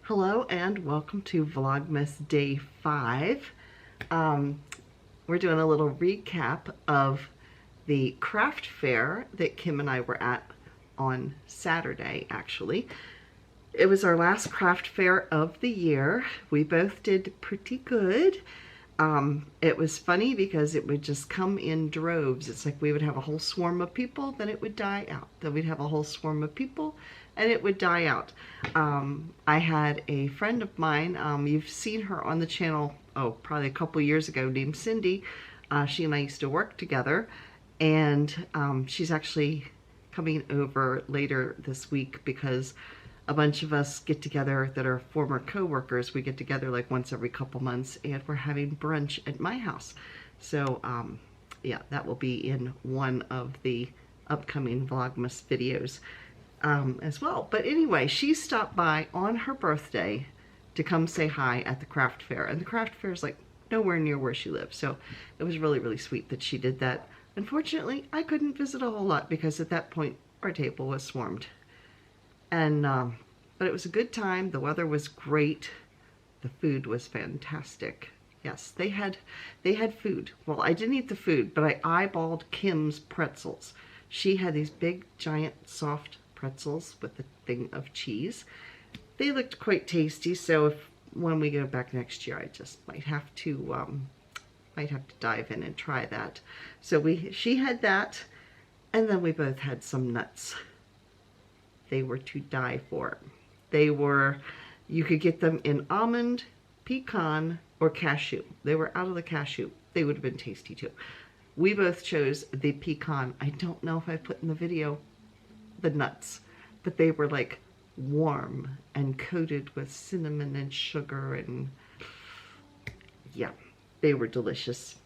Hello and welcome to Vlogmas Day 5. We're doing a little recap of the craft fair that Kim and I were at on Saturday, actually. It was our last craft fair of the year. We both did pretty good. It was funny because it would just come in droves. It's like we would have a whole swarm of people, then it would die out. Then we'd have a whole swarm of people and it would die out. I had a friend of mine, you've seen her on the channel, probably a couple years ago, named Cindy. She and I used to work together, and she's actually coming over later this week because a bunch of us get together that are former co-workers. We get together like once every couple months and we're having brunch at my house. So yeah, that will be in one of the upcoming Vlogmas videos as well. But anyway, she stopped by on her birthday to come say hi at the craft fair. And the craft fair is like nowhere near where she lives. So it was really, really sweet that she did that. Unfortunately, I couldn't visit a whole lot because at that point our table was swarmed. And but it was a good time. The weather was great. The food was fantastic. Yes, they had food. Well, I didn't eat the food, but I eyeballed Kim's pretzels. She had these big, giant, soft pretzels with a thing of cheese. They looked quite tasty. So when we go back next year, I just might have to dive in and try that. So she had that, and then we both had some nuts. They were to die for. They were, you could get them in almond, pecan, or cashew. They were out of the cashew. They would have been tasty too. We both chose the pecan. I don't know if I put in the video the nuts, but they were like warm and coated with cinnamon and sugar, and yeah, they were delicious.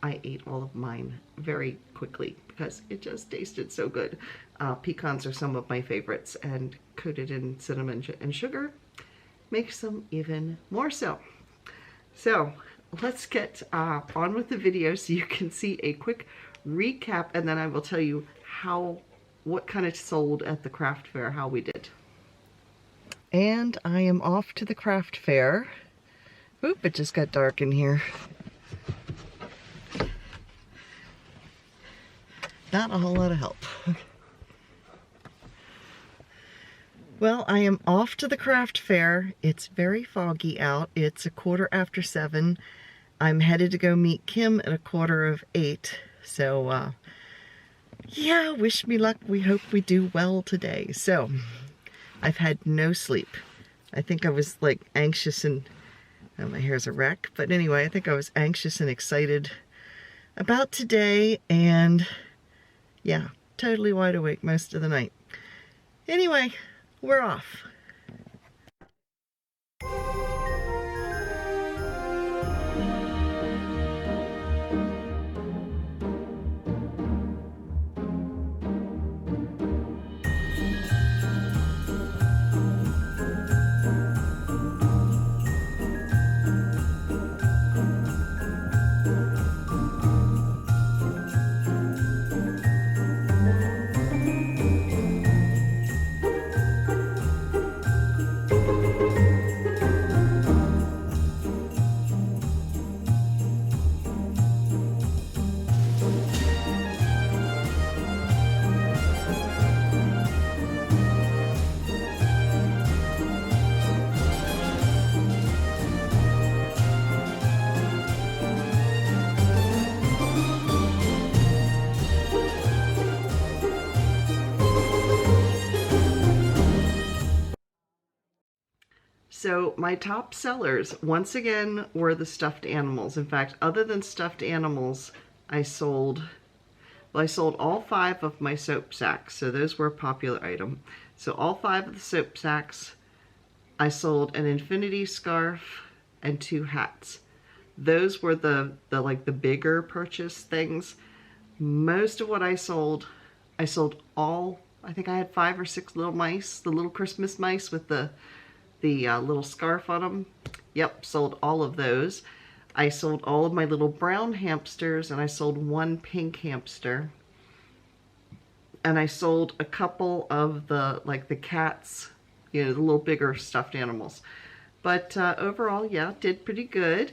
I ate all of mine very quickly because it just tasted so good. Pecans are some of my favorites, and coated in cinnamon and sugar makes them even more so. So let's get on with the video so you can see a quick recap, and then I will tell you what kind of sold at the craft fair, how we did. And I am off to the craft fair. Oop, it just got dark in here. Not a whole lot of help. Well, I am off to the craft fair. It's very foggy out. It's 7:15. I'm headed to go meet Kim at 7:15. So, yeah, wish me luck. We hope we do well today. So, I've had no sleep. I think I was like anxious and, oh, my hair's a wreck. But anyway, I think I was anxious and excited about today, and yeah, totally wide awake most of the night. Anyway, we're off. So my top sellers, once again, were the stuffed animals. In fact, other than stuffed animals, I sold all 5 of my soap sacks. So those were a popular item. So all 5 of the soap sacks, I sold an infinity scarf and 2 hats. Those were the bigger purchase things. Most of what I sold all, I think I had 5 or 6 little mice, the little Christmas mice with the little scarf on them. Yep, sold all of those. I sold all of my little brown hamsters, and I sold 1 pink hamster. And I sold a couple of the cats you know, the little bigger stuffed animals. But overall, yeah, did pretty good.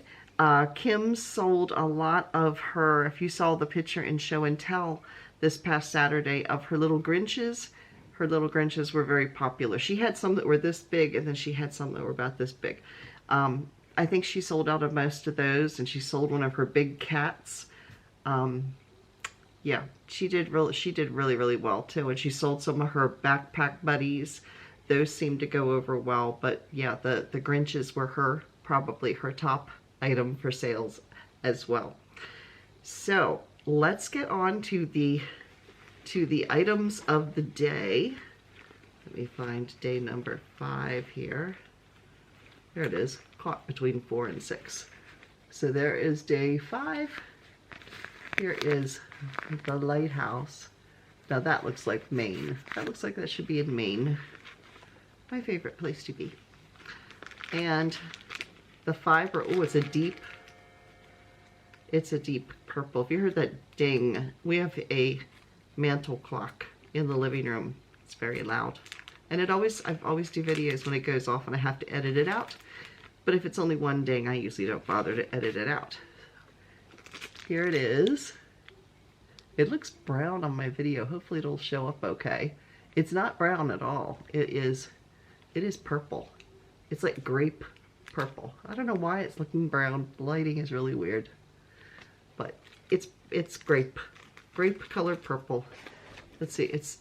Kim sold a lot of her, if you saw the picture in Show and Tell this past Saturday of her little Grinches, her little Grinches were very popular. She had some that were this big, and then she had some that were about this big. I think she sold out of most of those, and she sold one of her big cats. Yeah, she did really, really well too. And she sold some of her backpack buddies. Those seemed to go over well, but yeah, the Grinches were probably her top item for sales as well. So let's get on to the items of the day. Let me find day number 5 here. There it is, caught between 4 and 6. So there is day 5. Here is the lighthouse. Now that looks like Maine. That looks like that should be in Maine. My favorite place to be. And the fiber, oh, it's a deep purple. If you heard that ding, we have a mantle clock in the living room. It's very loud. And I always do videos when it goes off and I have to edit it out. But if it's only one ding, I usually don't bother to edit it out. Here it is. It looks brown on my video. Hopefully it'll show up okay. It's not brown at all. It is purple. It's like grape purple. I don't know why it's looking brown. The lighting is really weird. But it's grape colored purple. Let's see, it's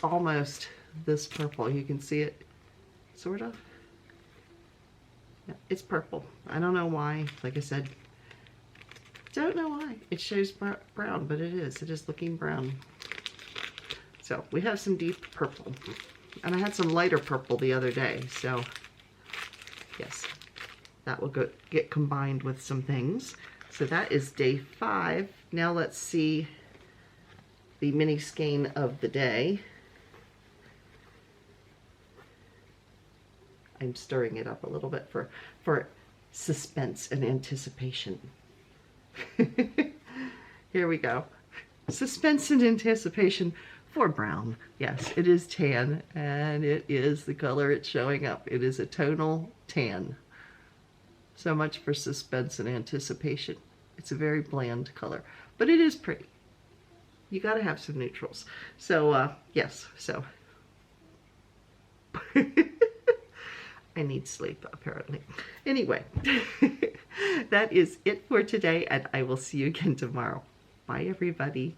almost this purple. You can see it, sort of. Yeah, it's purple. I don't know why. Like I said, don't know why. It shows brown, but it is looking brown. So we have some deep purple. And I had some lighter purple the other day, so yes, that will get combined with some things. So that is day 5. Now let's see the mini skein of the day. I'm stirring it up a little bit for suspense and anticipation. Here we go. Suspense and anticipation for brown. Yes, it is tan, and it is the color it's showing up. It is a tonal tan. So much for suspense and anticipation. It's a very bland color, but it is pretty. You got to have some neutrals. So, yes, so. I need sleep, apparently. Anyway, that is it for today, and I will see you again tomorrow. Bye, everybody.